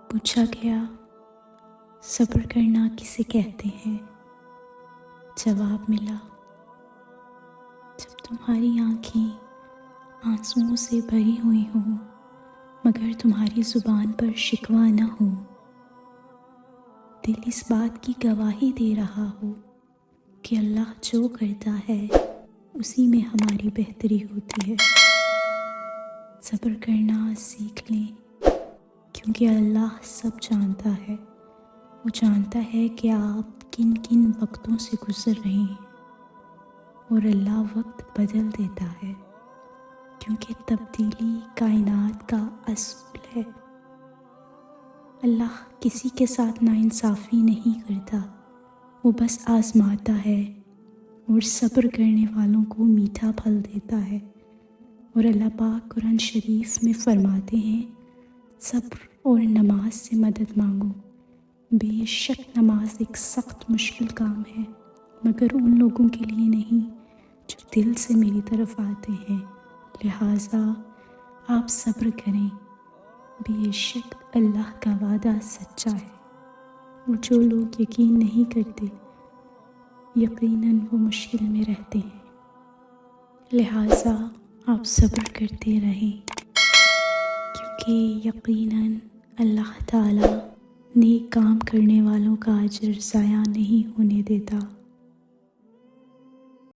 پوچھا گیا صبر کرنا کسے کہتے ہیں؟ جواب ملا، جب تمہاری آنکھیں آنسوؤں سے بھری ہوئی ہوں مگر تمہاری زبان پر شکوہ نہ ہو، دل اس بات کی گواہی دے رہا ہو کہ اللہ جو کرتا ہے اسی میں ہماری بہتری ہوتی ہے۔ صبر کرنا سیکھ لیں کیونکہ اللہ سب جانتا ہے۔ وہ جانتا ہے کہ آپ کن کن وقتوں سے گزر رہے ہیں، اور اللہ وقت بدل دیتا ہے کیونکہ تبدیلی کائنات کا اصول ہے۔ اللہ کسی کے ساتھ ناانصافی نہیں کرتا، وہ بس آزماتا ہے اور صبر کرنے والوں کو میٹھا پھل دیتا ہے۔ اور اللہ پاک قرآن شریف میں فرماتے ہیں، صبر اور نماز سے مدد مانگو، بے شک نماز ایک سخت مشکل کام ہے مگر ان لوگوں کے لیے نہیں جو دل سے میری طرف آتے ہیں، لہٰذا آپ صبر کریں، بے شک اللہ کا وعدہ سچا ہے۔ اور جو لوگ یقین نہیں کرتے یقیناً وہ مشکل میں رہتے ہیں، لہٰذا آپ صبر کرتے رہیں کیونکہ یقیناً اللہ تعالیٰ نیک کام کرنے والوں کا اجر ضائع نہیں ہونے دیتا۔